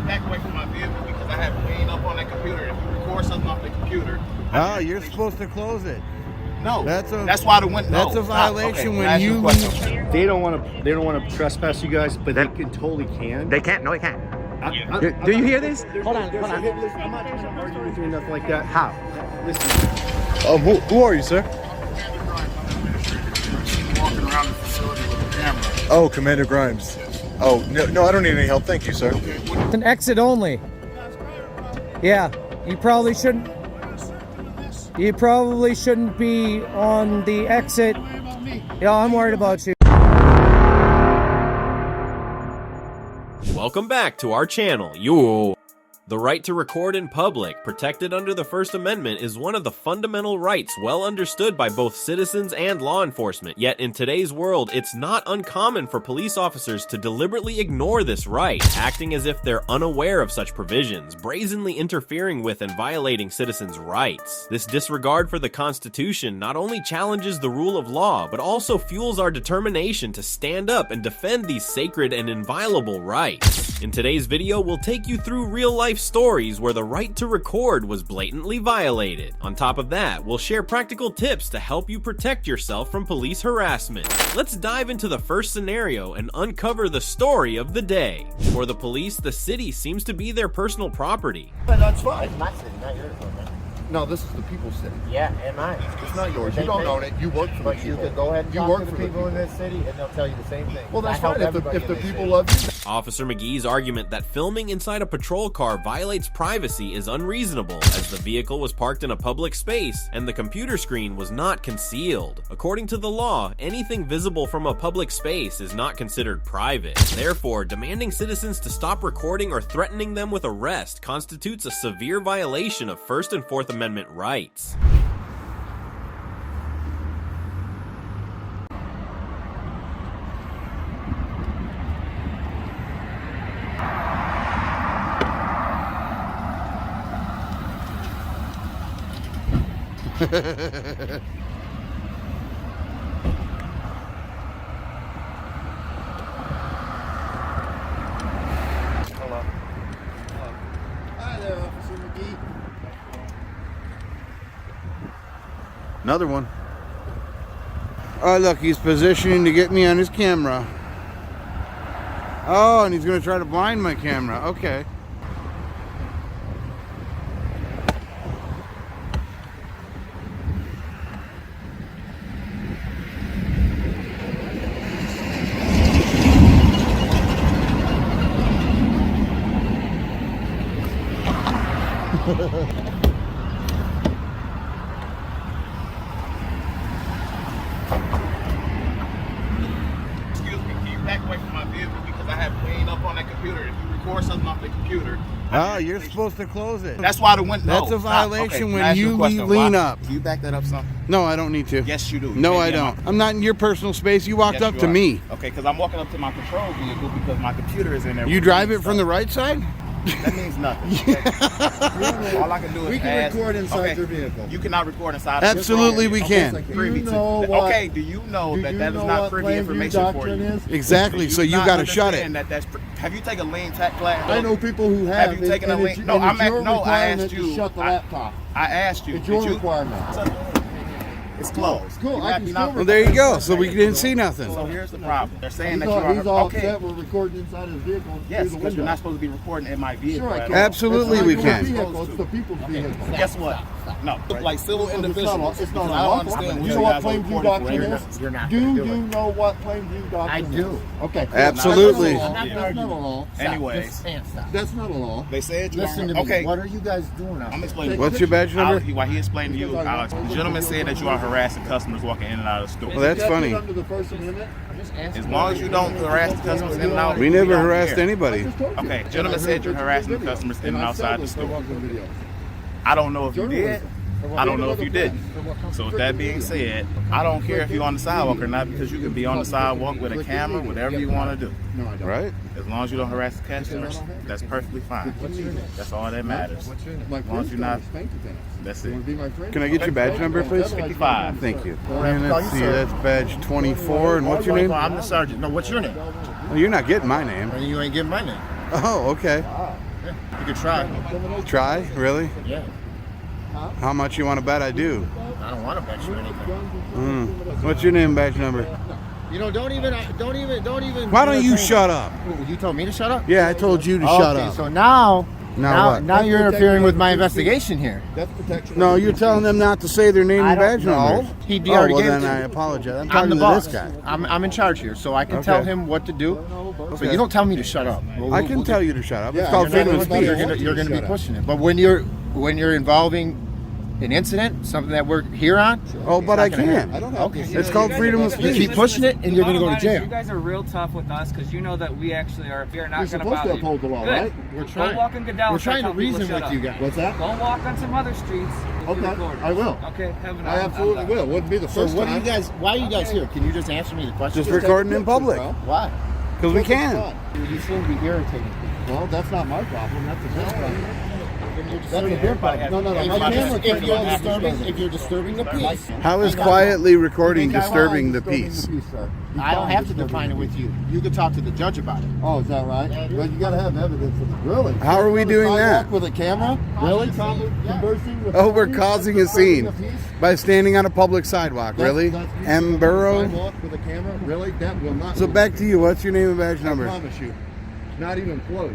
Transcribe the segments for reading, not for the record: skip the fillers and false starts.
back away from my vehicle because I have it laying up on that computer. If you record something off the computer, oh, you're supposed to close it. No, that's why the window. That's a violation when you leave. They don't want to trespass you guys, but they can totally can. They can't. No, they can't. Do you hear this? Hold on. Listen, I'm not trying to argue with you or nothing like that. How? Listen. Who are you, sir? Walking around the facility with a camera. Oh, Commander Grimes. Oh, no, I don't need any help. Thank you, sir. It's an exit only. Yeah, you probably shouldn't. You probably shouldn't be on the exit. Yeah, I'm worried about you. Welcome back to our channel. The right to record in public, protected under the First Amendment, is one of the fundamental rights well understood by both citizens and law enforcement. Yet in today's world, it's not uncommon for police officers to deliberately ignore this right, acting as if they're unaware of such provisions, brazenly interfering with and violating citizens' rights. This disregard for the Constitution not only challenges the rule of law, but also fuels our determination to stand up and defend these sacred and inviolable rights. In today's video, we'll take you through real-life stories where the right to record was blatantly violated. On top of that, we'll share practical tips to help you protect yourself from police harassment. Let's dive into the first scenario and uncover the story of the day. For the police, the city seems to be their personal property. But that's fine. It's my city, not yours. No, this is the people's city. Yeah, and mine. It's not yours. You don't own it. You work for the people. But you can go ahead and You talk work to the for the people in this city, and they'll tell you the same thing. Well, that's I help fine. If everybody the in this people city. love you. Officer McGee's argument that filming inside a patrol car violates privacy is unreasonable, as the vehicle was parked in a public space and the computer screen was not concealed. According to the law, anything visible from a public space is not considered private. Therefore, demanding citizens to stop recording or threatening them with arrest constitutes a severe violation of First and Fourth Amendment rights. Hello. Hi there, Officer McGee. Another one. Oh, look, he's positioning to get me on his camera. Oh, and he's going to try to blind my camera. Okay. Excuse me, can you back away from my vehicle because I have it laying up on that computer. If you record something off the computer, Oh, you're supposed to close it. that's why the window. That's a violation when you lean up. Can you back that up some? No, I don't need to. Yes, you do. No, I don't. I'm not in your personal space. You walked up to me. Okay, because I'm walking up to my patrol vehicle because my computer is in there. You drive it from the right side? That means nothing. All I can do is We can record inside your vehicle. You cannot record inside. Absolutely, we can. Privy to. Okay, do you know that that is not privy information for you? Exactly. So you got to shut it. Have you taken lean tech class? I know people who have. Have you taken a and lean? it's- No, and it's I your requirement asked to you. shut the laptop. I asked you. It's your Did you? requirement. It's closed. Cool. I can still Well, there you go. So we didn't see nothing. So here's the problem. They're saying He's that you all, are he's all okay. upset we're recording inside his vehicle. Yes, through the because window. you're not supposed to be recording in my vehicle. Sure, I at can. all. Absolutely, It's we not your can. vehicle, it's the people's vehicle. Guess what? No. Look like civil individuals. It's not because I don't unlawful. understand You what know you what guys are plain view reporting doctrine for. is? You're not Do gonna do you it. know what plain view doctrine I is? do. Okay. cool. Absolutely. That's not a law. Anyways, That's not a law. they said you Listen are to me. okay. What are you guys doing out I'm there? explaining. What's your badge number? While he explained to you, the gentleman said that you are harassing customers walking in and out of the store. Well, that's funny. Under the First Amendment? As long as you don't harass the customers in and out, We never don't harassed care. anybody. Okay, gentleman said you're harassing the customers in and outside the store. I don't know if you did. I don't know if you didn't. So with that being said, I don't care if you're on the sidewalk or not, because you can be on the sidewalk with a camera, whatever you want to do. No, I don't. Right? As long as you don't harass the customers, that's perfectly fine. That's all that matters. My As long as you're not, that's You it. want to be my friend? Can I get your badge number, please? 55. Thank you. And let's see, that's badge 24. And what's your name? I'm the sergeant. No, what's your name? Well, you're not getting my name. You ain't getting my name. Oh, okay. could try. Try? Really? Yeah. How much you want to bet I do? I don't want to bet you anything. What's your name, badge number? You know, don't even. Why don't you shut up? You told me to shut up? Yeah, I told you to shut up. So now what? Now you're interfering with my investigation here. That's protection. No, you're telling them not to say their name and badge number. He Oh, already well gave it then to I me. apologize. I'm I'm talking the to boss. this guy. I'm in charge here, so I can tell Okay. him what to do. So Okay. you don't tell me to shut up. I can tell you to shut up. It's Yeah, called you're not freedom of gonna- speech. You're going to be pushing it. But when you're involving an incident, something that we're here on, Oh, but I can't. I don't have Okay. to. It's called freedom of you speech. keep pushing it, and you're going to go to jail. You guys are real tough with us because you know that we actually are. We are not You're going to supposed to bother uphold the law, Good. right? We're Don't trying. walk in Goodell. We're trying to reason with you guys. What's that? Don't walk on some other streets. if you Okay, record. I will. Okay, have an I absolutely will. Wouldn't be the So first what do you time. guys? Why are you guys here? Can you just answer me the question? Just recording in public. Why? Because we can. You seem to be irritating people. Well, that's not my problem. That's a their problem. That's a If their problem. No, my camera if you're disturbing the peace, How is quietly recording disturbing the peace? I don't have to define it with you. You could talk to the judge about it. Oh, is that right? Well, you got to have evidence of it. Really? How are we doing that? With a camera? Really? Conversing with Oh, we're somebody? causing a Disturbing scene the peace? by standing on a public sidewalk. Really? M. Burrow? Sidewalk with a camera? Really? That will not. So back to you. What's your name and badge I number? promise you. Not even close.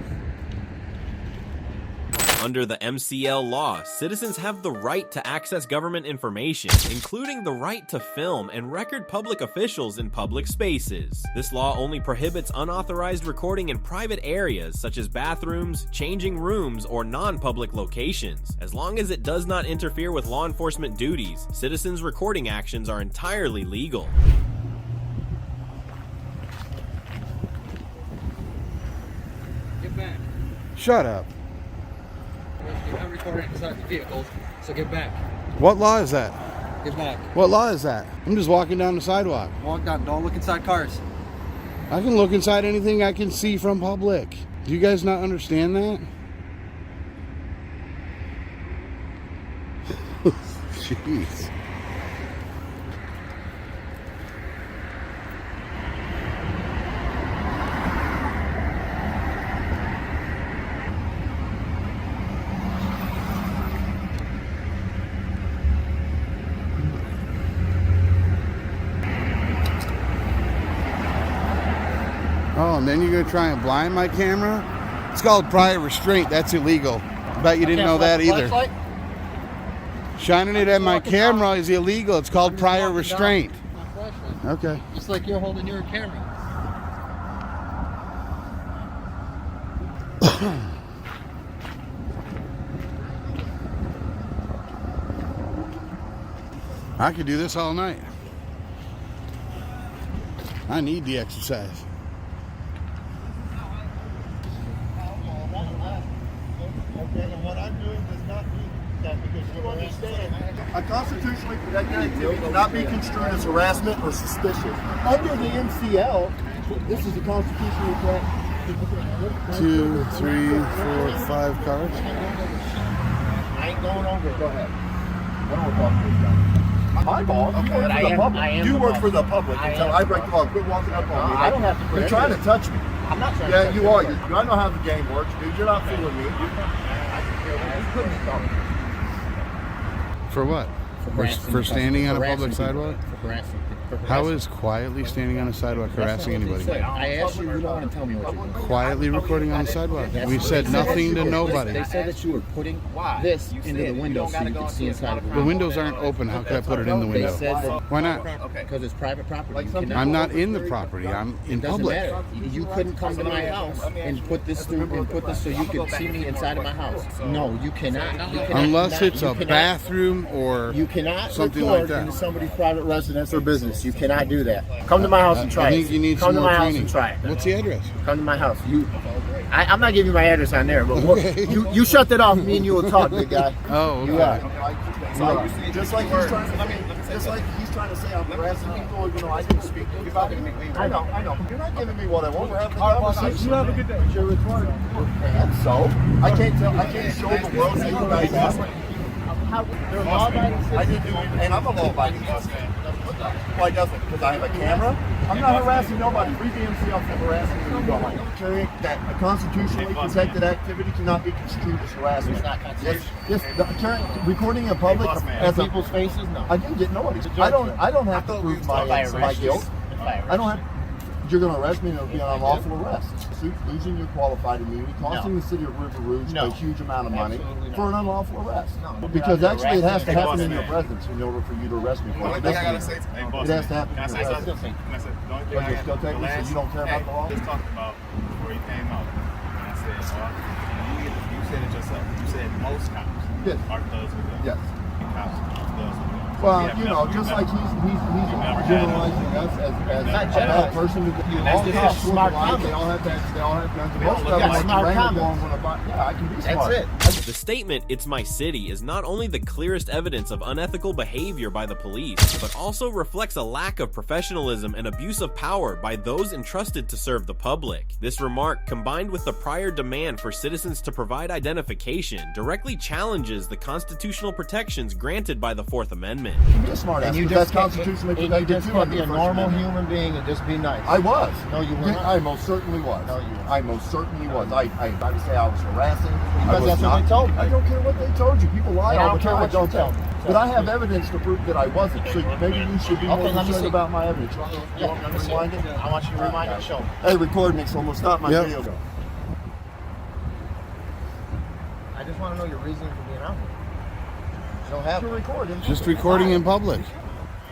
Under the MCL law, citizens have the right to access government information, including the right to film and record public officials in public spaces. This law only prohibits unauthorized recording in private areas such as bathrooms, changing rooms, or non-public locations. As long as it does not interfere with law enforcement duties, citizens' recording actions are entirely legal. Get back. Shut up. You're not recording inside the vehicles, so get back. What law is that? Get back. What law is that? I'm just walking down the sidewalk. Walk down. Don't look inside cars. I can look inside anything I can see from public. Do you guys not understand that? Jeez. Oh, and then you're going to try and blind my camera? It's called prior restraint. That's illegal. I bet you didn't know that either. Shining it at my camera is illegal. It's called prior restraint. Okay. Just like you're holding your camera. I could do this all night. I need the exercise. A constitutionally protected activity cannot be construed as harassment or suspicion. Under the MCL, this is a constitutionally protected. 2, 3, 4, 5 cards. I ain't going over it. Go ahead. I don't want to talk to this guy. My boss. You work but for the public. I am You the work boss. for the public I until am I the break the law. Quit walking up on me. I don't have to quit You're trying to anything. touch me. I'm not trying Yeah, to. you are. I know how the game works, dude. You're not fooling me. For what? For standing on a public sidewalk? For harassing. How is quietly standing on a sidewalk harassing anybody? I asked you. You don't want to tell me what you're doing. Quietly recording on the sidewalk. We said nothing to nobody. They said that you were putting this into the window so you could see inside of the The room. windows aren't open. How could I put it in the They window? said that Why not? because it's private property. You cannot. I'm not in the property. I'm in It doesn't public. matter. You couldn't come to my house and put this through and put this so you could see me inside of my house. No, you cannot. You cannot Unless it's you a cannot- bathroom or You cannot something record like that. into somebody's private residence or business. You cannot do that. Come to my house and try I it. think you need Come some to more my house training. and try it. What's the address? Come to my house. I'm not giving you my address on there, but Okay. you shut that off. Me and you will talk, big guy. Oh, You okay. are. Just like he's trying to, just like he's trying to say I'm harassing people, you know, I can speak. You're not giving me. I know. You're not giving me what I want. We're having a conversation. You have a good day. You're retarded. And so I can't show the world that you guys have. I didn't do it, and I'm a law-abiding citizen. Why doesn't? Because I have a camera I'm not harassing nobody. Free BMCL for harassing when you go home. Carrying that a constitutionally protected activity cannot be construed as harassment. It's not constitutional. Yes, recording in public as People's faces, no. I didn't get nobody. I don't have to prove my guilt. I don't have. You're going to arrest me and it'll be an unlawful arrest. Losing your qualified immunity, costing the city of River Rouge a huge amount of money for an unlawful arrest. No. Because actually it has to happen in your presence in order for you to arrest me for it. It has to happen in your presence. But you're still taking it, so you don't care about the law? Just talked about before you came out. And I said, you said it yourself. You said most cops are thugs with guns. Yes. And cops are thugs with guns. Well, you know, just like he's generalizing us as a bad person. All cops smart alike, they all have guns. Most of them like yeah, I can be smart. That's it. The statement, "It's my city," is not only the clearest evidence of unethical behavior by the police, but also reflects a lack of professionalism and abuse of power by those entrusted to serve the public. This remark, combined with the prior demand for citizens to provide identification, directly challenges the constitutional protections granted by the Fourth Amendment. Be a smart ass. And you That's just constitutionally can't protected too. be a normal human being and just be nice. I was. No, you were not. I most certainly was. No, you weren't. I most certainly was. I would say I was harassing. Because that's what they told you. I don't care what they told you. People lie all the time. I don't care what you tell me. But I have evidence to prove that I wasn't. So maybe you should be more let me concerned see. about my evidence. You want me to rewind it? I want you to rewind it and show me. Hey, record me, so I'm going to stop my video. I just want to know your reason for being out here. You don't have To it. record him. Just recording in public.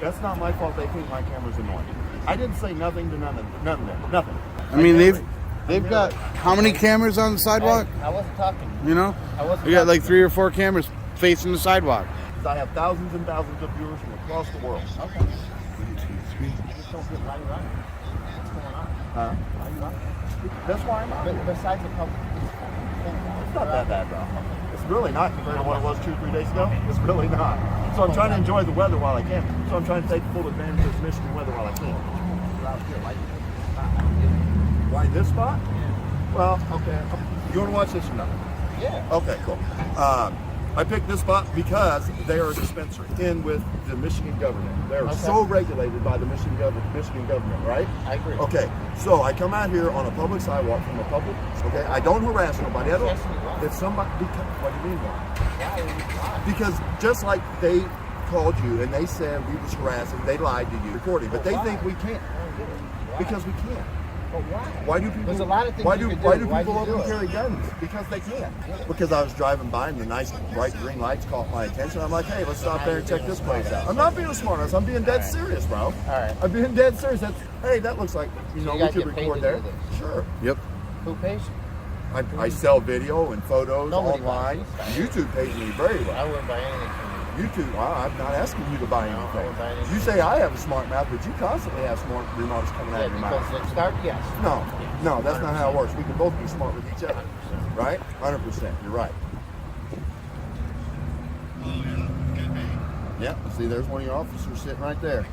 That's not my fault. They think my camera's annoying. I didn't say nothing to none of them. Nothing. I mean, they've got how many cameras on the sidewalk? I wasn't talking. You know, I wasn't we got talking. like 3 or 4 cameras facing the sidewalk. I have thousands and thousands of viewers from across the world. Okay. I just don't get why you're out here. What's going on? Why are you out here? That's why I'm out here. Besides the public. It's not that bad, though. It's really not compared to what it was 2 or 3 days ago. It's really not. So I'm trying to enjoy the weather while I can. So I'm trying to take full advantage of the Michigan weather while I can. Why this spot? Well, okay. You want to watch this or not? Yeah. Okay, cool. I picked this spot because they are a dispensary in with the Michigan government. They're so regulated by the Michigan government, right? I agree. Okay, so I come out here on a public sidewalk from a public. Okay, I don't harass nobody. I don't. If somebody, what do you mean why? Because just like they called you and they said we was harassing, they lied to you, recording, but they think we can't because we can't. But why? Why do people? There's a lot of things why you do could do. Why people do you open do it? carry guns? Because they can. Because I was driving by and the nice bright green lights caught my attention. I'm like, hey, let's stop there and check this place out. I'm not being a smartass. I'm being dead serious, bro. All right. I'm being dead serious. Hey, that looks like we guys could get paid record to there. do this? Sure. Yep. Who pays you? I sell video and photos Nobody online. wants this. YouTube pays me very I well. wouldn't buy anything from you. YouTube, well, I'm not asking you to buy I anything. wouldn't buy anything. You say I have a smart mouth, but you constantly have smart remarks coming out of your mouth. Because it start, yes. No, that's not how it works. We can both be smart with each other, right? 100%. You're right. Yeah. See, there's one of your officers sitting right there.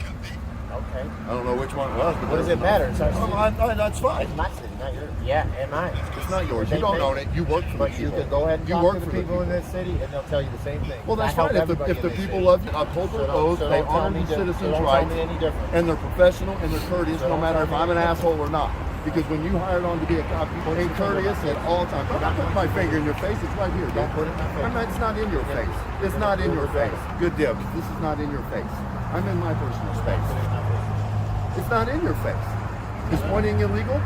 Okay. I don't know which one it was, but What does it matter? It's our city. That's fine. It's my city, not yours. Yeah, and mine. It's not yours. They You don't pay- own it. You work for the But you people. could go ahead and You talk work to the for the people in people. this city, and they'll tell you the same thing. Well, that's I help fine. If everybody the in this people city. love you, uphold their oath, they don't tell honor me the citizens' don't tell rights, me any different. and they're professional and they're courteous, So no don't matter tell if me I'm an any asshole or not. Because when you hired on to be a cop, you ain't courteous at all times. I'm not putting my finger in your face. It's right here. Don't put it in my face. It's not in your face. It's not in your face. Good deal. This is not in your face. I'm in my personal space. It's not in your face. Is pointing illegal?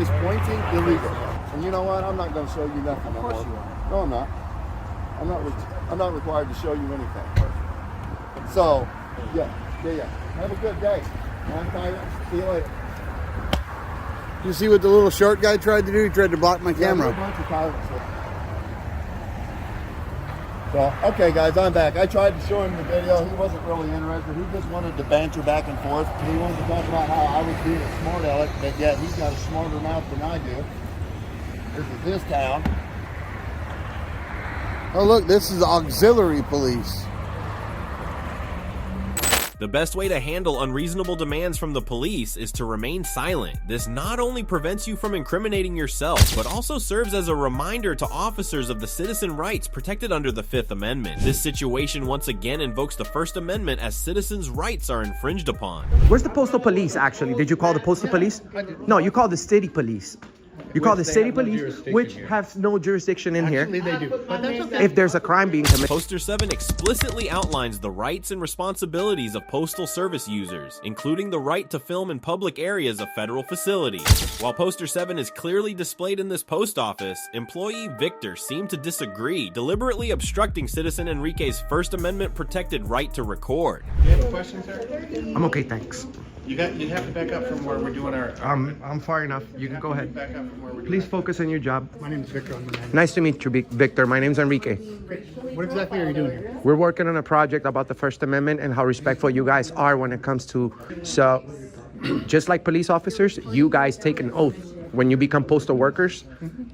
Is pointing illegal? And you know what? I'm not going to show you nothing no more. No, I'm not. I'm not required to show you anything. So, yeah. Have a good day. I'm tired. See you later. You see what the little short guy tried to do? He tried to block my camera. So, okay, guys, I'm back. I tried to show him the video. He wasn't really interested. He just wanted to banter back and forth. He wanted to talk about how I was being a smart aleck, but yet he's got a smarter mouth than I do. This is his town. Oh, look, this is auxiliary police. The best way to handle unreasonable demands from the police is to remain silent. This not only prevents you from incriminating yourself, but also serves as a reminder to officers of the citizen rights protected under the Fifth Amendment. This situation once again invokes the First Amendment as citizens' rights are infringed upon. Where's the postal police, actually? Did you call the postal police? No, you called the city police. You call the city police, which has no jurisdiction in here. Actually, they do. But that's okay. If there's a crime being committed. Poster 7 explicitly outlines the rights and responsibilities of postal service users, including the right to film in public areas of federal facilities. While Poster 7 is clearly displayed in this post office, employee Victor seemed to disagree, deliberately obstructing citizen Enrique's First Amendment protected right to record. You have a question, sir? I'm okay, thanks. You have to back up from where we're doing our. I'm far enough. You can go ahead. Back up from where we're doing Please focus on your job. My name is Victor. Nice to meet you, Victor. My name's Enrique. What exactly are you doing here? We're working on a project about the First Amendment and how respectful you guys are when it comes to. So, just like police officers, you guys take an oath when you become postal workers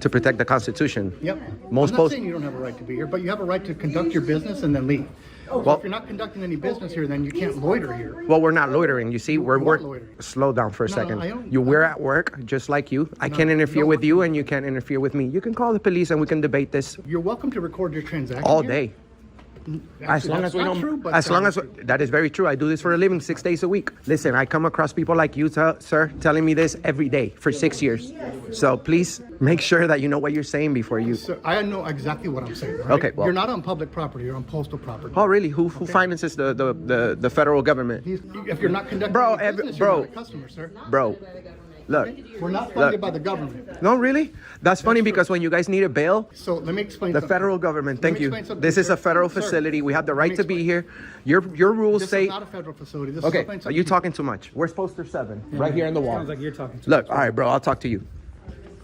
to protect the Constitution. Yep. Most I'm not saying you don't have a right to be here, but you have a right to conduct your business and then leave. So if you're not conducting any business here, then you can't loiter here. Well, we're not loitering. You see, we're loitering. Slow down for a second. I don't- We're at work, just like you. I can't interfere with you, and you can't interfere with me. You can call the police, and we can debate this You're welcome to record your transaction all here. day. As long as we That's don't. not true, but As long as that is very true. I do this for a living, 6 days a week. Listen, I come across people like you, sir, telling me this every day for 6 years. So please make sure that you know what you're saying before you. So I know exactly what I'm saying. Right? Okay, well- you're not on public property. You're on postal property. Oh, really? Who finances the federal government? If you're not conducting Bro, any business, bro. you're not a customer, sir. Bro, look. We're not funded by the government. No, really? That's funny because when you guys need a bail, So let me explain. the something. federal government, Let me thank you. explain something, This is sir. a federal Sir, facility. We have the let right me to be explain. here. Your rules This say. is not a federal facility. This Okay, is are you talking too much? Where's Poster 7? Right here in the wall. Sounds like you're talking to Look, all right, bro, I'll talk to you.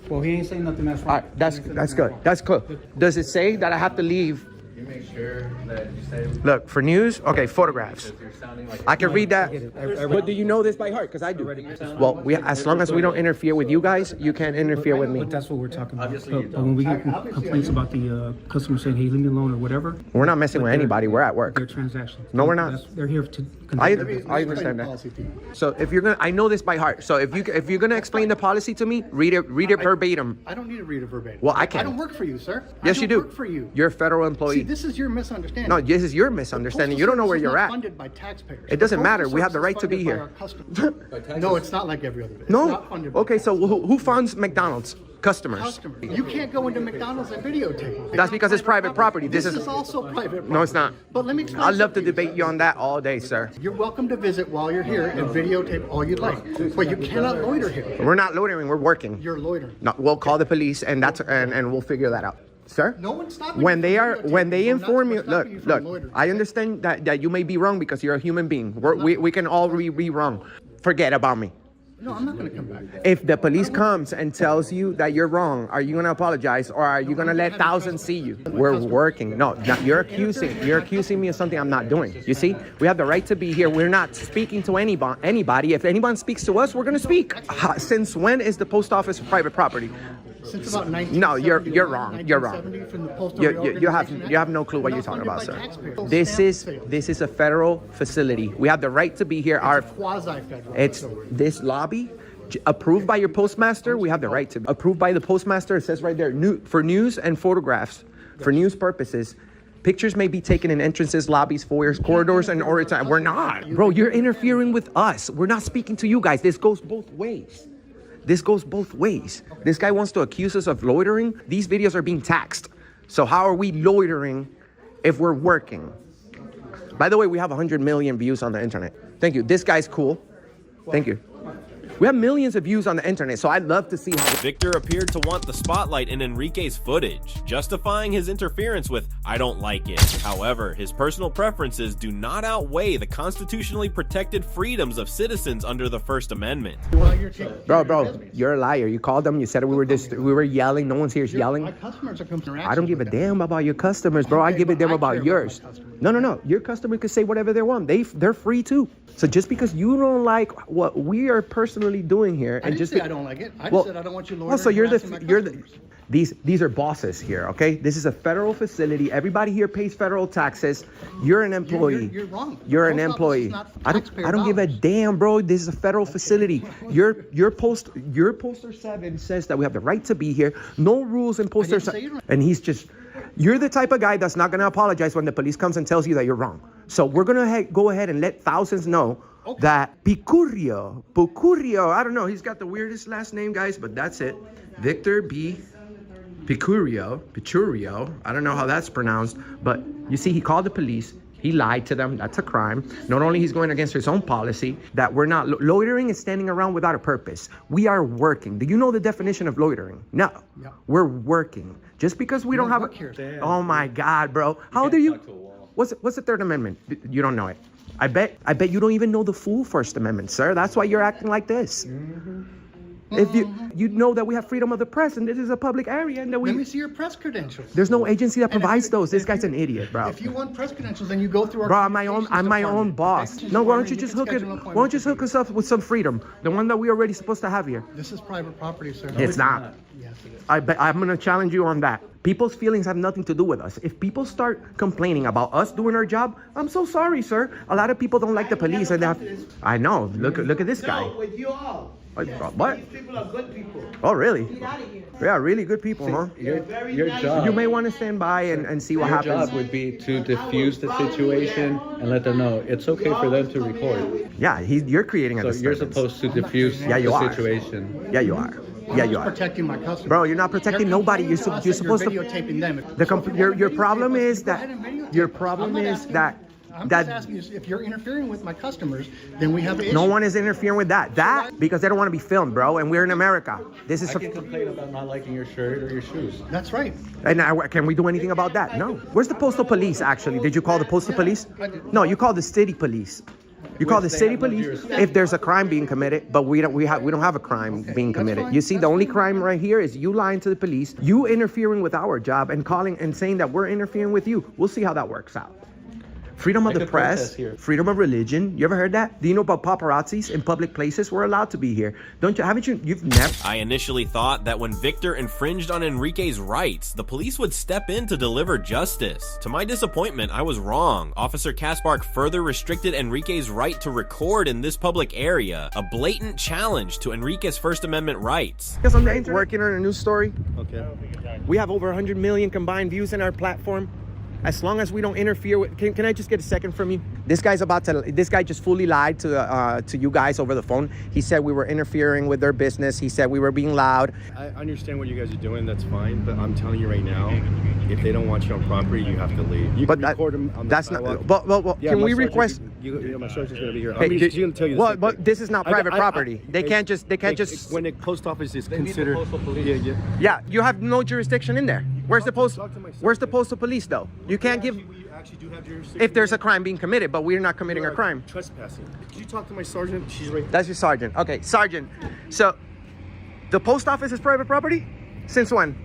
Well, he ain't saying nothing that's All wrong. right, that's good. That's cool. Does it say that I have to leave? You make sure that you say. Look, for news? Okay, photographs. You're sounding like. I can read that. it. But do you know this by heart? Because I do. Well, as long as we don't interfere with you guys, you can't interfere with me. But that's what we're talking about. But when we get complaints about the customer saying, hey, leave me alone or whatever. We're not messing with anybody. We're at work. Their transactions. No, we're not. They're here to I conduct their business. understand that. So if you're gonna, I know this by heart. So if you're gonna explain the policy to me, read it verbatim. I don't need to read it verbatim. Well, I can. I don't work for you, sir. Yes, I you don't do. Work for you. You're a federal See, employee. this is your misunderstanding. No, this is your misunderstanding. You don't know where you're at. Funded by taxpayers. It doesn't The matter. Postal We have the Service right is to be funded by here. our customers. No, it's not like every other. It's No. not funded by Okay, so who funds McDonald's? Customers. customers. You can't go into McDonald's and videotape. That's because it's private property. This is also private property. No, it's not. But let me explain. I'd love to something debate you on that all day, sir. You're welcome to visit while you're here and videotape all you'd like. But you cannot loiter here. We're not loitering. We're working. You're loitering. No, we'll call the police, and we'll figure that out, sir. No one's stopping When you they from are, videotaping. when they We're not inform you, stopping you from look. loitering. I understand that you may be wrong because you're a human being. We can all be wrong. Forget about me. No, I'm not going to come back. If the police comes and tells you that you're wrong, are you gonna apologize or are you gonna let thousands see you? We're working. No, you're accusing me of something I'm not doing. You see, we have the right to be here. We're not speaking to anybody. If anyone speaks to us, we're gonna speak. Since when is the post office private property? Since about 1970. No, you're wrong. You're wrong. 1970 from the Postal You Reorganization have Act. no clue what We're you're not talking funded about, by sir. taxpayers. This is a federal facility. We have the right to be here. Our Quasi-federal. It's facility. this lobby, approved by your postmaster. We have the right to approved by the postmaster. It says right there, for news and photographs, for news purposes. Pictures may be taken in entrances, lobbies, foyers, corridors, and order time. We're not, bro. You're interfering with us. We're not speaking to you guys. This goes both ways. This goes both ways. This guy wants to accuse us of loitering. These videos are being taxed. So how are we loitering if we're working? By the way, we have 100 million views on the internet. Thank you. This guy's cool. Thank you. We have millions of views on the internet, so I'd love to see how. Victor appeared to want the spotlight in Enrique's footage, justifying his interference with "I don't like it." However, his personal preferences do not outweigh the constitutionally protected freedoms of citizens under the First Amendment. Bro, you're a liar. You called them. You said we were yelling. No one's here yelling. My customers are coming. I don't give a damn about your customers, bro. I give a damn about yours. No. Your customer can say whatever they want. They're free too. So just because you don't like what we are personally literally doing here. I didn't say I don't like it. I Well, just said I don't want you loitering. well, so you're harassing my customers. these are bosses here, okay? This is a federal facility. Everybody here pays federal taxes. You're an employee. You're wrong. You're an Post office employee. is not I don't give a taxpayer damn, bro. This is a federal facility. Your poster 7 says that we have the right to be here. No rules in poster didn't say 7. you're right. And you're the type of guy that's not gonna apologize when the police comes and tells you that you're wrong. So we're gonna go ahead and let thousands know that Picurio, I don't know, he's got the weirdest last name, guys, but that's it. Victor B. Picurio, I don't know how that's pronounced, but you see, he called the police. He lied to them. That's a crime. Not only he's going against his own policy, that we're not loitering is standing around without a purpose. We are working. Do you know the definition of loitering? No. Yeah. We're working. Just because we don't have a... Oh my God, bro. How old are you? What's the Third Amendment? You don't know it. I bet you don't even know the full First Amendment, sir. That's why you're acting like this. If you know that we have freedom of the press and this is a public area and that we... Let me see your press credentials. There's no agency that provides those. This guy's an idiot, bro. If you want press credentials, then you go through our... Bro, I'm my own boss. No, why don't you just hook us up with some freedom? The one that we already supposed to have here. This is private property, sir. It's not. Yes, it is. I'm going to challenge you on that. People's feelings have nothing to do with us. If people start complaining about us doing our job, I'm so sorry, sir. A lot of people don't like the police and they have... I know. Look at this guy. With you all. What? These people are good people. Oh, really? Yeah, really good people, huh? Your job. You may want to stand by and see what happens. Your job would be to diffuse the situation and let them know it's okay for them to record. Yeah, you're creating a So you're disturbance. supposed to diffuse Yeah, you the are. situation. Yeah, you are. Yeah, you are. Protecting my customers. Bro, you're not protecting nobody. You're supposed to... videotaping them. Your problem is that... Your problem is that... I'm just asking you, if you're interfering with my customers, then we have an issue. No one is interfering with that. Because they don't want to be filmed, bro. And we're in America. This is... I can complain about not liking your shirt or your shoes. That's right. And can we do anything about that? No. Where's the postal police, actually? Did you call the postal police? No, you called the city police. You call the city police if there's a crime being committed, but we don't have a crime being committed. You see, the only crime right here is you lying to the police, you interfering with our job and calling and saying that we're interfering with you. We'll see how that works out. Freedom of the press, freedom of religion. You ever heard that? Do you know about paparazzis in public places? We're allowed to be here. You've never... I initially thought that when Victor infringed on Enrique's rights, the police would step in to deliver justice. To my disappointment, I was wrong. Officer Kaspar further restricted Enrique's right to record in this public area, a blatant challenge to Enrique's First Amendment rights. Because I'm working on a news story. Okay. We have over 100 million combined views in our platform. As long as we don't interfere with... Can I just get a second from you? This guy just fully lied to you guys over the phone. He said we were interfering with their business. He said we were being loud. I understand what you guys are doing. That's fine. But I'm telling you right now, if they don't want you on property, you have to leave. You can record them on the sidewalk. But can we request... My sergeant's going to be here. She's going to tell you this. Well, but this is not private property. They can't just... When the post office is considered... Yeah, you have no jurisdiction in there. Where's the postal police, though? You can't give... We actually do have jurisdiction. If there's a crime being committed, but we're not committing a crime. Trespassing. Could you talk to my sergeant? She's right there. That's your sergeant. Okay, sergeant. So, the post office is private property? Since when?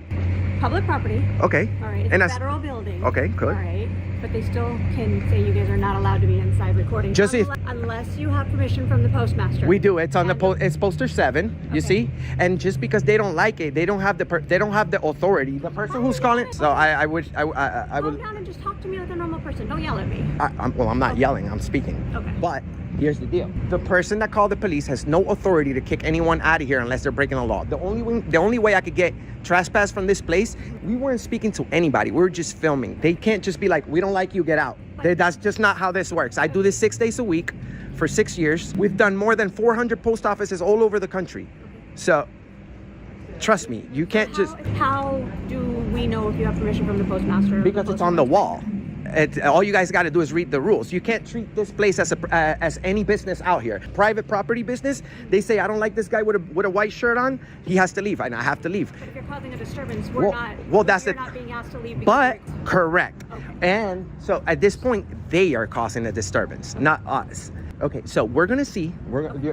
Public property. Okay. All right. It's And a federal building. Okay, good. All right. But they still can say you guys are not allowed to be inside recording. Just unless you have permission from the postmaster. We do. It's on it's poster 7. You see, and just because they don't like it, they don't have the authority. The person who's calling. So I would. Calm down and just talk to me like a normal person. Don't yell at me. I'm not yelling. I'm speaking. Okay. But here's the deal: the person that called the police has no authority to kick anyone out of here unless they're breaking the law. The only way I could get trespass from this place, we weren't speaking to anybody. We were just filming. They can't just be like, we don't like you, get out. That's just not how this works. I do this 6 days a week for 6 years. We've done more than 400 post offices all over the country. So trust me, you can't just... How do we know if you have permission from the postmaster? Because it's on the wall. All you guys got to do is read the rules. You can't treat this place as any business out here. Private property business, they say, I don't like this guy with a white shirt on, he has to leave, and I have to leave. But if you're causing a disturbance, we're not being asked to leave. But, correct. Okay. And so at this point, they are causing a disturbance, not us. Okay, so we're going to see,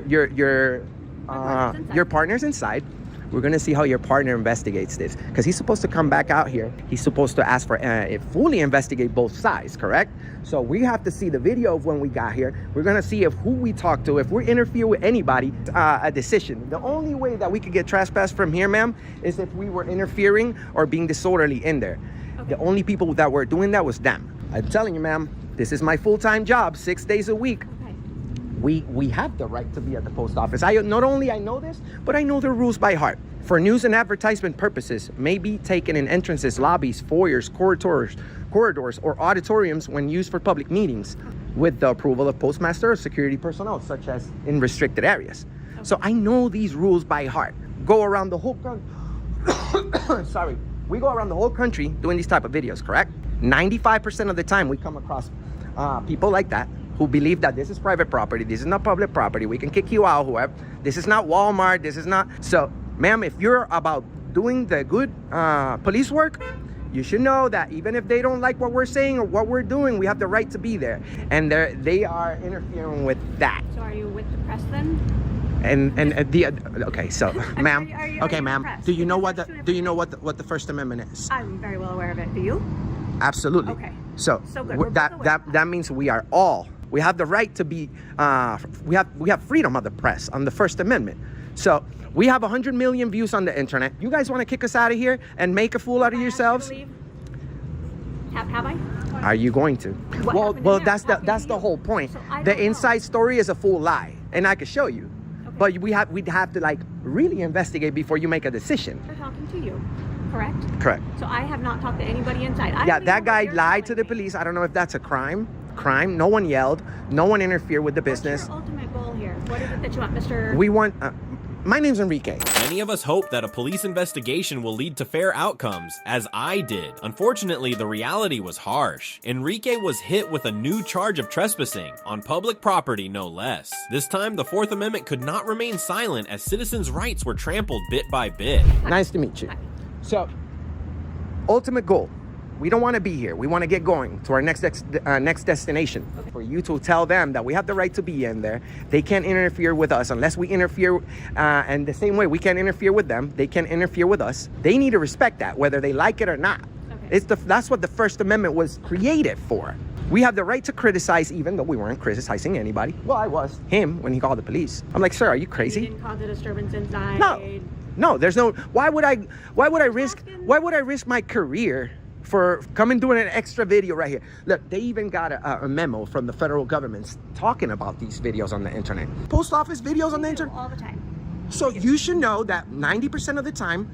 your partner's inside. We're gonna see how your partner investigates this, because he's supposed to come back out here. He's supposed to ask for fully investigate both sides, correct? So we have to see the video of when we got here. We're gonna see if who we talk to, if we interfere with anybody, a decision. The only way that we could get trespassed from here, ma'am, is if we were interfering or being disorderly in there. The only people that were doing that was them. I'm telling you, ma'am, this is my full-time job, 6 days a week. We have the right to be at the post office. Not only I know this, but I know the rules by heart. For news and advertisement purposes, may be taken in entrances, lobbies, foyers, corridors, or auditoriums when used for public meetings, with the approval of postmaster or security personnel, such as in restricted areas. So I know these rules by heart. Go around the whole country. Sorry. We go around the whole country doing these type of videos, correct? 95% of the time we come across people like that who believe that this is private property, this is not public property, we can kick you out, whoever. This is not Walmart, this is not. So, ma'am, if you're about doing the good police work, you should know that even if they don't like what we're saying or what we're doing, we have the right to be there. And they are interfering with that. So are you with the press then? Okay, so ma'am, okay, ma'am, do you know what the First Amendment is? I'm very well aware of it. Do you? Absolutely. Okay. So good. that means we are all, we have the right to be, we have freedom of the press on the First Amendment. So we have 100 million views on the internet. You guys want to kick us out of here and make a fool out of yourselves? Have I? Are you going to? Well, that's the whole point. So the inside story is a full lie, and I could show you. Okay. But we'd have to like really investigate before you make a decision. They're talking to you, correct? Correct. So I have not talked to anybody inside. Yeah, that guy lied to the police. I don't know if that's a crime. No one yelled. No one interfered with the business. What's your ultimate goal here? What is it that you want, Mr.? We want. My name's Enrique. Many of us hope that a police investigation will lead to fair outcomes, as I did. Unfortunately, the reality was harsh. Enrique was hit with a new charge of trespassing, on public property no less. This time, the Fourth Amendment could not remain silent as citizens' rights were trampled bit by bit. Nice to meet you. So, ultimate goal. We don't want to be here. We want to get going to our next destination. Okay. For you to tell them that we have the right to be in there. They can't interfere with us unless we interfere. And the same way we can't interfere with them, they can't interfere with us. They need to respect that, whether they like it or not. Okay. That's what the First Amendment was created for. We have the right to criticize, even though we weren't criticizing anybmy. Well, I was. Him, when he called the police. I'm like, sir, are you crazy? You didn't cause a disturbance inside. No, there's no. Why would I risk my career for coming doing an extra video right here? Look, they even got a memo from the federal government talking about these videos on the internet. Post office videos on the internet? All the time. So you should know that 90% of the time,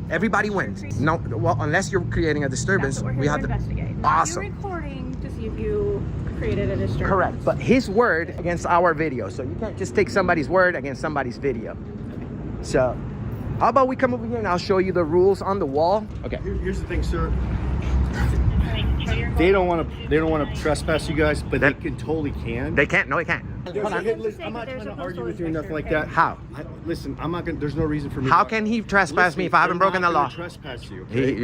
everybody wins. No, well, unless you're creating a disturbance, we have to investigate. Awesome. You're recording to see if you created a disturbance. Correct, but his word against our video. So you can't just take somebody's word against somebody's video. So how about we come over here and I'll show you the rules on the wall. Okay. Here's the thing, sir. They don't want to trespass you guys, but they totally can. They can't. No, they can't. I'm not trying to argue with you or nothing like that. How? Listen, I'm not gonna. There's no reason for me. How can he trespass me if I haven't broken the law? Trespass you. Okay?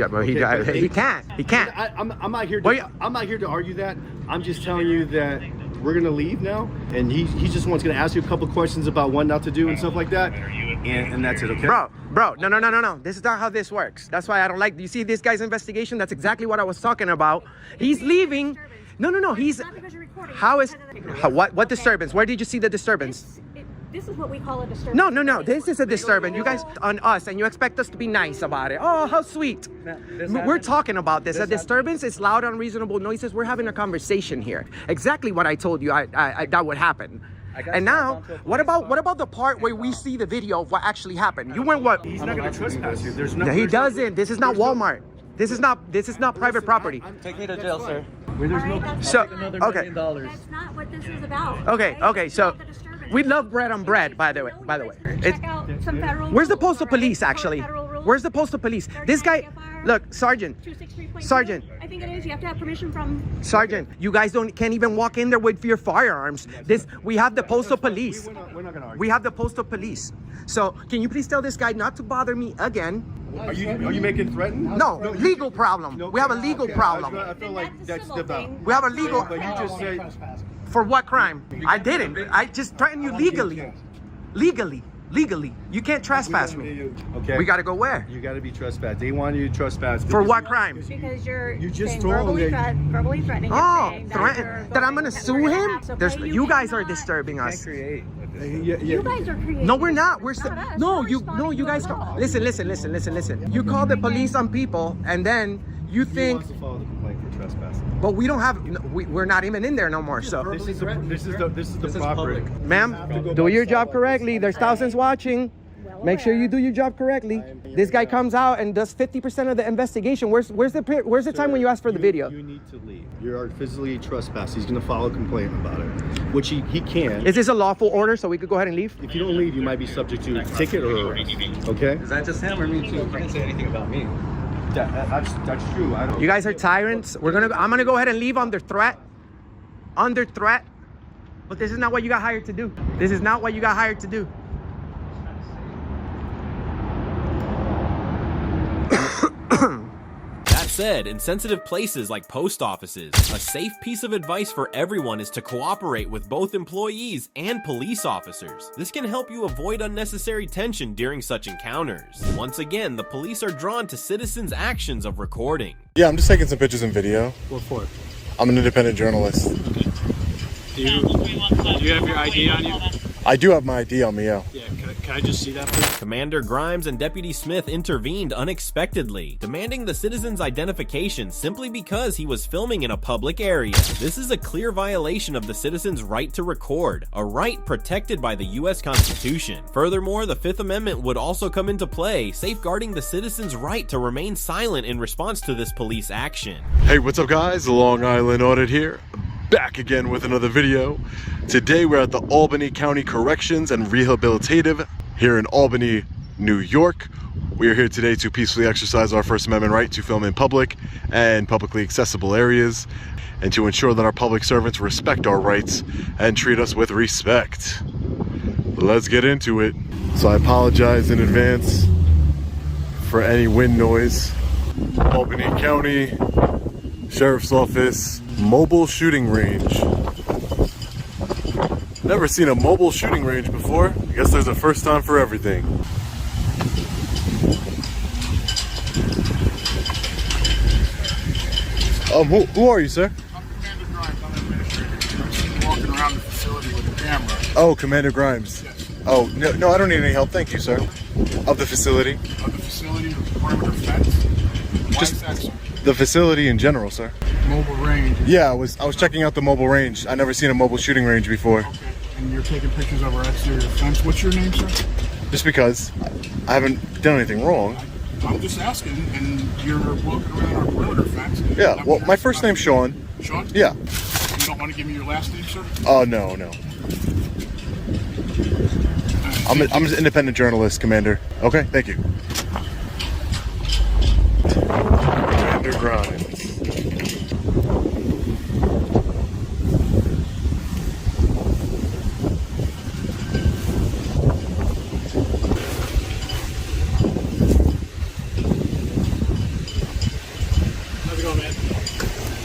He can't. He can't. I'm not here. I'm not here to argue that. I'm just telling you that we're gonna leave now, and he just gonna ask you a couple questions about what not to do and stuff like that, and that's it. Okay. Bro, no. This is not how this works. That's why I don't like. You see this guy's investigation? That's exactly what I was talking about. He's leaving. No. He's. How is? What disturbance? Where did you see the disturbance? This is what we call a disturbance. No. This is a disturbance. You guys on us, and you expect us to be nice about it. Oh, how sweet. We're talking about this. A disturbance is loud, unreasonable noises. We're having a conversation here. Exactly what I told you. That would happen. And now, what about the part where we see the video of what actually happened? You went what? He's not going to trespass you. He doesn't. This is not Walmart. This is not private property. Take me to jail, sir. So, okay. That's not what this is about. Okay. So, we love bread on bread, by the way. Check out some federal Where's the rules, Postal Police, actually? Where's the Postal Police? This guy, look, Sergeant. I think it is. You have to have permission from. Sergeant, you guys can't even walk in there with your firearms. We have the Postal Police. We're not gonna argue. We have the Postal Police. So, can you please tell this guy not to bother me again? Are you making threatened? No, legal problem. We have a legal problem. I feel like that's different. We have a legal. But you just say. For what crime? I didn't. I just threatened you legally. Legally. legally. You can't trespass me. Okay. We gotta go where? You gotta be trespassed. They want you to trespass. For what crime? Because you're just saying told verbally, them verbally threatening. Oh, saying that I'm gonna sue him? You guys are disturbing us. You guys are creating. No, we're not. We're Not us. no, We're you responding to guys. a law. Listen. You call the police on people, and then you He think, wants to file the complaint for trespassing. but we don't have. We're not even in there no more. So, This is the property. ma'am, do your job correctly. There's thousands watching. Make sure you do your job correctly. This guy comes out and does 50% of the investigation. Where's the time when you ask for the video? You need to leave. You are physically trespassed. He's going to file a complaint about it, which he can. Is this a lawful order so we could go ahead and leave? If you don't leave, you might be subject to a ticket or arrest. Okay? Is that just him or me too? You didn't say anything about me. That's true. I don't. You guys are tyrants. I'm gonna go ahead and leave under threat. Under threat. But this is not what you got hired to do. This is not what you got hired to do. That said, in sensitive places like post offices, a safe piece of advice for everyone is to cooperate with both employees and police officers. This can help you avoid unnecessary tension during such encounters. Once again, the police are drawn to citizens' actions of recording. Yeah, I'm just taking some pictures and video. What for? I'm an independent journalist. Okay. Do you have your ID on you? I do have my ID on me, yeah. Yeah, can I just see that, please? Commander Grimes and Deputy Smith intervened unexpectedly, demanding the citizen's identification simply because he was filming in a public area. This is a clear violation of the citizen's right to record, a right protected by the U.S. Constitution. Furthermore, the Fifth Amendment would also come into play, safeguarding the citizen's right to remain silent in response to this police action. Hey, what's up guys? Long Island Audit here. Back again with another video. Today we're at the Albany County Corrections and Rehabilitative here in Albany, New York. We are here today to peacefully exercise our First Amendment right to film in public and publicly accessible areas, and to ensure that our public servants respect our rights and treat us with respect. Let's get into it. So I apologize in advance for any wind noise. Albany County Sheriff's Office mobile shooting range. Never seen a mobile shooting range before. I guess there's a first time for everything. Who are you, sir? I'm Commander Grimes. I'm administrator. I've seen you walking around the facility with a camera. Oh, Commander Grimes. Yes. Oh, no, I don't need any help. Thank you, sir. Of the facility? Of the facility, the perimeter fence. Why is that, sir? The facility in general, sir. Mobile range. Yeah, I was checking out the mobile range. I never seen a mobile shooting range before. Okay. And you're taking pictures of our exterior fence. What's your name, sir? Just because I haven't done anything wrong. I'm just asking, and you're walking around our perimeter fence. Yeah, well, my first name's Sean. Sean? Yeah. You don't want to give me your last name, sir? Oh, no. I'm an independent journalist, Commander. Okay, thank you. Commander Grimes. How's it going, man?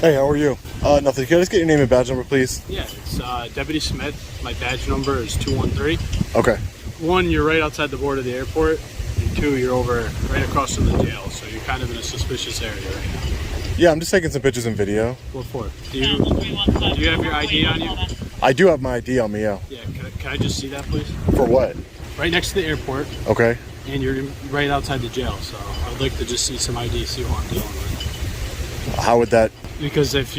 Hey, how are you? Nothing. Can I just get your name and badge number, please? Yeah, it's Deputy Smith. My badge number is 213. Okay. 1, you're right outside the border of the airport. And 2, you're over right across from the jail. So you're kind of in a suspicious area right now. Yeah, I'm just taking some pictures and video. What for? Do you have your ID on you? I do have my ID on me, yeah. Yeah, can I just see that, please? For what? Right next to the airport. Okay. And you're right outside the jail. So I'd like to just see some ID, see what I'm dealing with. How would that? Because if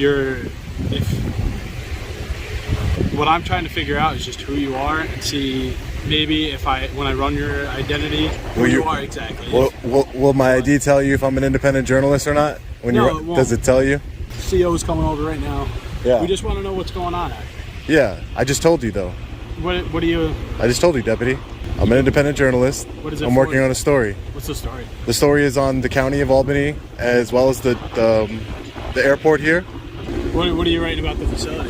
what I'm trying to figure out is just who you are and see maybe when I run your identity, who you are exactly. Will my ID tell you if I'm an independent journalist or not? No, it won't. Does it tell you? CO is coming over right now. Yeah. We just want to know what's going on. Yeah, I just told you though. What do you? I just told you, Deputy. I'm an independent journalist. What is it? I'm working on a story. What's the story? The story is on the county of Albany as well as the airport here. What are you writing about the facility?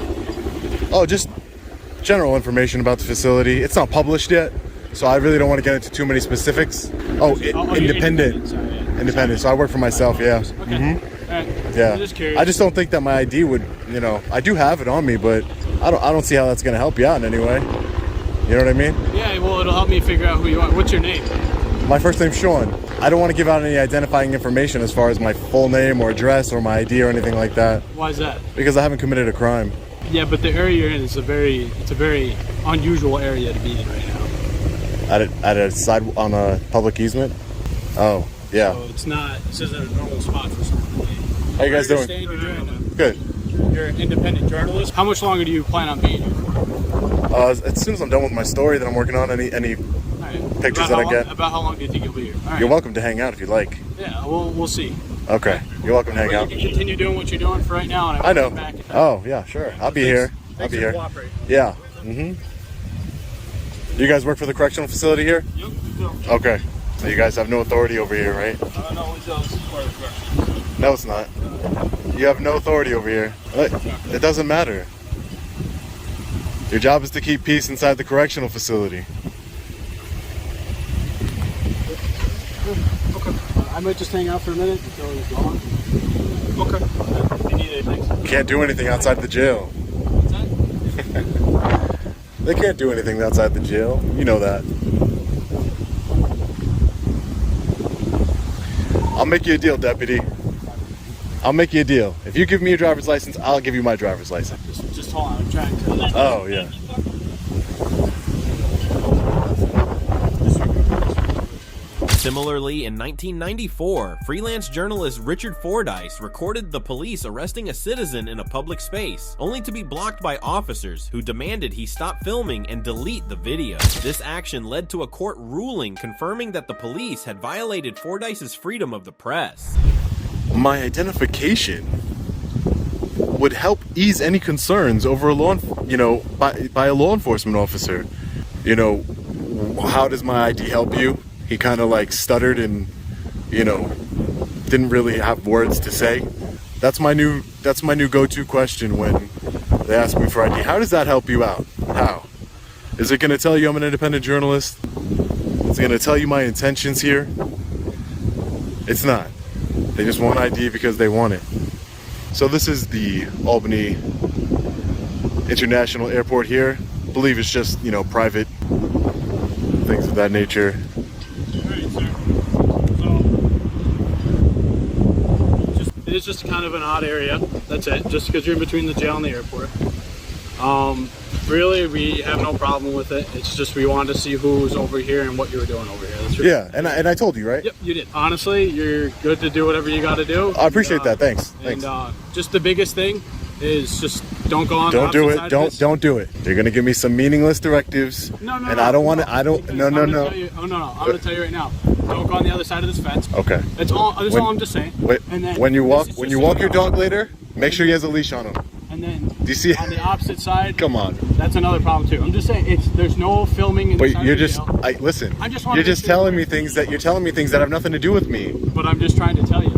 Oh, just general information about the facility. It's not published yet, so I really don't want to get into too many specifics. Independent. Sorry, yeah. Independent. So I work for myself, yeah. Okay. Mm-hmm. All right. Yeah. I'm just curious. I just don't think that my ID would, I do have it on me, but I don't see how that's going to help you out in any way. You know what I mean? Yeah, Well, it'll help me figure out who you are. What's your name? My first name's Sean. I don't want to give out any identifying information as far as my full name or address or my ID or anything like that. Why is that? Because I haven't committed a crime. Yeah, but the area you're in is a very unusual area to be in right now. At a side on a public easement. Oh, yeah. So this isn't a normal spot for someone to be. How you guys doing? Good. You're an independent journalist. How much longer do you plan on being here for? As soon as I'm done with my story that I'm working on, any pictures that I get. About how long do you think you'll be here? All right. You're welcome to hang out if you'd like. Yeah, we'll see. Okay. You're welcome to hang out. You can continue doing what you're doing for right now. And I know. Back Oh, yeah, sure. I'll be here. I'll be here. Yeah. You guys work for the correctional facility here? Yep. Okay. So you guys have no authority over here, right? No, this is part of the correction. No, it's not. You have no authority over here. It doesn't matter. Your job is to keep peace inside the correctional facility. Okay. I might just hang out for a minute until he's gone. Okay. If you need anything. Can't do anything outside the jail. What's that? They can't do anything outside the jail. You know that. I'll make you a deal, deputy. I'll make you a deal. If you give me your driver's license, I'll give you my driver's license. Just hold on. I'm trying to. Oh, yeah. Similarly, in 1994, freelance journalist Richard Fordyce recorded the police arresting a citizen in a public space, only to be blocked by officers who demanded he stop filming and delete the video. This action led to a court ruling confirming that the police had violated Fordyce's freedom of the press. My identification would help ease any concerns over by a law enforcement officer. How does my ID help you? He kind of like stuttered and, didn't really have words to say. That's my new go-to question when they ask me for ID. How does that help you out? How? Is it going to tell you I'm an independent journalist? Is it going to tell you my intentions here? It's not. They just want ID because they want it. So this is the Albany International Airport here. I believe it's just, private things of that nature. It's just kind of an odd area. That's it. Just because you're in between the jail and the airport. Really, we have no problem with it. It's just we wanted to see who's over here and what you were doing over here. That's really and I told you, right? Yep, you did. Honestly, you're good to do whatever you got to do. I appreciate that. Thanks. And just the biggest thing is just don't go on. Don't do it. Don't do it. You're gonna give me some meaningless directives. No. I don't want to. No. I'm gonna tell you right now. Don't go on the other side of this fence. Okay. That's all I'm just saying. And then when you walk your dog later, make sure he has a leash on him. And then do you see on the opposite side? Come on. That's another problem too. I'm just saying there's no filming in the But you're just listen. You're just telling me things that have nothing to do with me. But I'm just trying to tell you,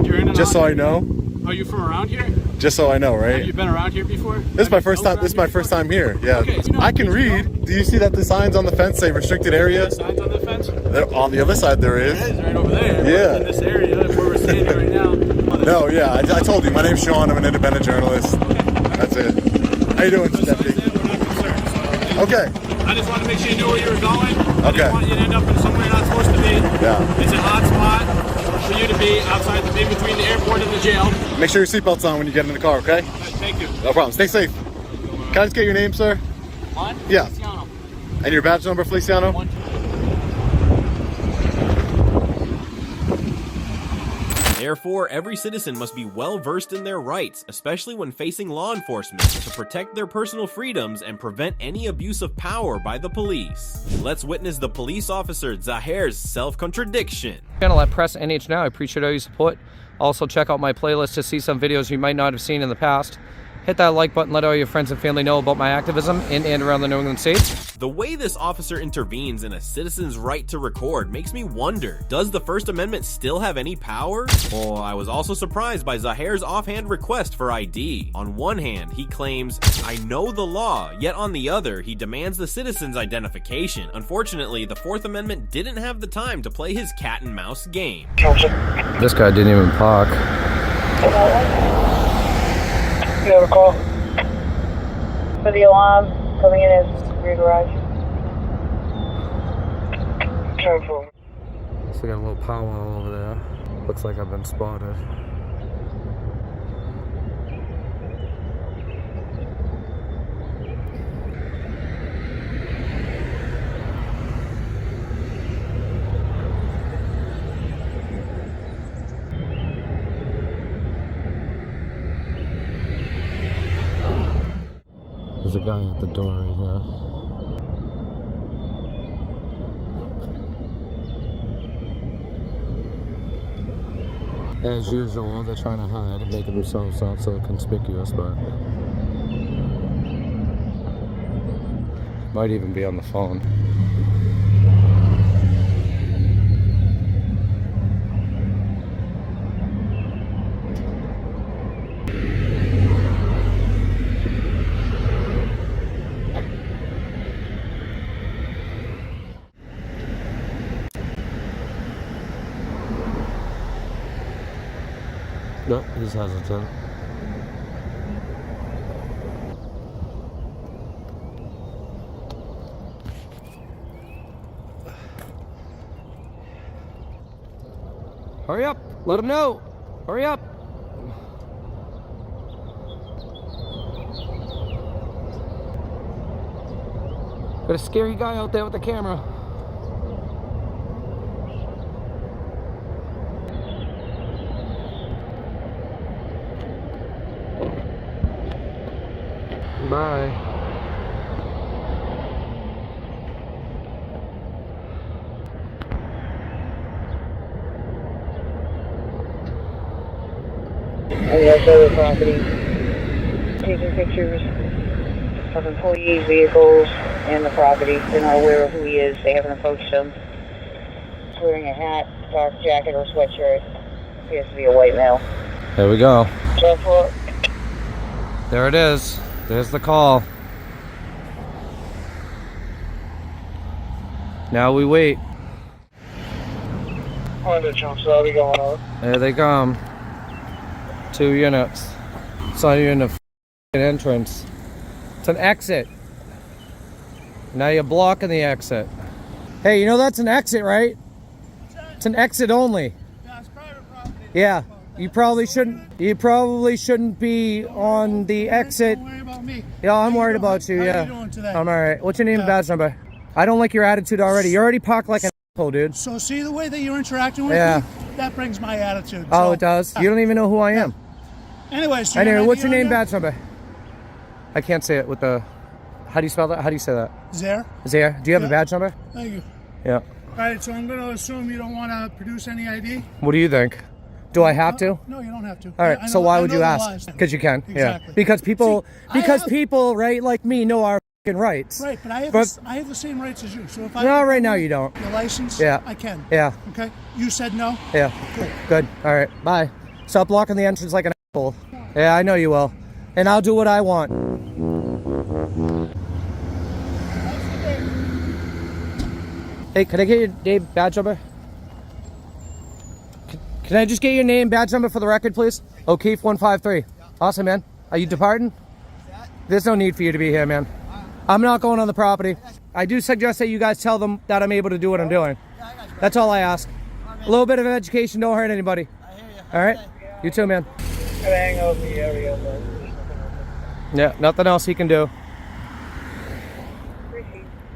you're in an just so I know. Are you from around here? Just so I know, right? Have you been around here before? This is my first time. This is my first time here. Yeah. Okay, I can read. Do you see that the signs on the fence say restricted area? Signs on the fence? On the other side there is. It is right over there. Yeah. In this area where we're standing right now. No, yeah. I told you. My name's Sean. I'm an independent journalist. That's it. How you doing, Deputy? Okay. I just wanted to make sure you knew where you were going. I Okay. didn't want you to end up in somewhere you're not supposed to be. Yeah. It's a hot spot for you to be outside, in between the airport and the jail. Make sure your seatbelt's on when you get in the car, okay? Thank you. No problem. Stay safe. Can I just get your name, sir? Mine? Yeah. Feliciano. And your badge number, Feliciano? Therefore, every citizen must be well versed in their rights, especially when facing law enforcement, to protect their personal freedoms and prevent any abuse of power by the police. Let's witness the police officer Zaher's self-contradiction. Channel at Press NH Now. I appreciate all your support. Also, check out my playlist to see some videos you might not have seen in the past. Hit that like button, let all your friends and family know about my activism in and around the New England states. The way this officer intervenes in a citizen's right to record makes me wonder, does the First Amendment still have any power? Oh, I was also surprised by Zaher's offhand request for ID. On one hand, he claims, I know the law, yet on the other, he demands the citizen's identification. Unfortunately, the Fourth Amendment didn't have the time to play his cat and mouse game. This guy didn't even park. You have a call for the alarm coming in as rear garage. Careful. So we got a little powwow over there. Looks like I've been spotted. There's a guy at the door right here. As usual, they're trying to hide and making themselves not so conspicuous, but might even be on the phone. No, he's hesitant. Hurry up! Let him know! Hurry up! Got a scary guy out there with the camera. Bye. On the outside of the property, taking pictures of employees, vehicles, and the property. They're not aware of who he is. They haven't approached him. He's wearing a hat, dark jacket, or sweatshirt. Appears to be a white male. There we go. Careful. There it is. There's the call. Now we wait. Honda jumps out, we going on. There they come. 2 units. It's not even an entrance. It's an exit. Now you're blocking the exit. Hey, you know that's an exit, right? It's an exit only. Yeah, it's private property. Yeah. You probably shouldn't be on the exit. Don't worry about me. Yeah, I'm worried about you. How Yeah. you doing today? I'm alright. What's your name and badge number? I don't like your attitude already. You already parked like an asshole, dude. So see the way that you're interacting with Yeah. me? That brings my attitude. Oh, So, it does? You don't even know who I am. Anyways, Anyway, what's your name, badge number? I can't say it with the... How do you spell that? How do you say that? Zare. Zare. Do you have a badge number? Thank you. Yeah. All right, so I'm going to assume you don't want to produce any ID? What do you think? Do I have to? No, you don't have to. All right, so why would you ask? Because you can. Exactly. Yeah. Because people, people, right, like me, know our f***ing rights. Right, but I have the same rights as you. So if I No, right now you don't. Your license? Yeah. I can. Yeah. Okay. You said no. Yeah. Good. Good. All right. Bye. Stop blocking the entrance like an asshole. Yeah, I know you will, and I'll do what I want. Hey, can I get your name, badge number? Can I just get your name, badge number for the record, please? O'Keefe 153. Awesome, man. Are you departing? There's no need for you to be here, man. I'm not going on the property. I do suggest that you guys tell them that I'm able to do what I'm doing. That's all I ask. A little bit of education don't hurt anybody. All right? You too, man. Hang out in the area, but Yeah, nothing else he can do.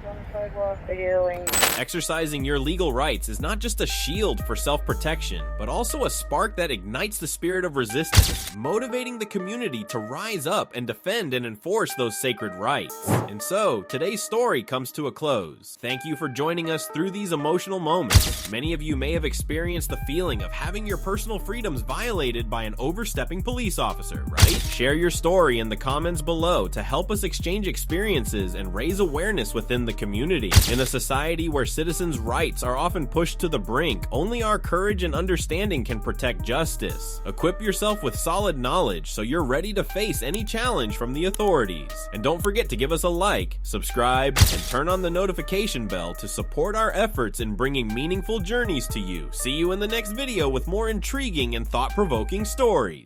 on the sidewalk, the healing. Exercising your legal rights is not just a shield for self-protection, but also a spark that ignites the spirit of resistance, motivating the community to rise up and defend and enforce those sacred rights. And so, today's story comes to a close. Thank you for joining us through these emotional moments. Many of you may have experienced the feeling of having your personal freedoms violated by an overstepping police officer, right? Share your story in the comments below to help us exchange experiences and raise awareness within the community. In a society where citizens' rights are often pushed to the brink, only our courage and understanding can protect justice. Equip yourself with solid knowledge so you're ready to face any challenge from the authorities. And don't forget to give us a like, subscribe, and turn on the notification bell to support our efforts in bringing meaningful journeys to you. See you in the next video with more intriguing and thought-provoking stories.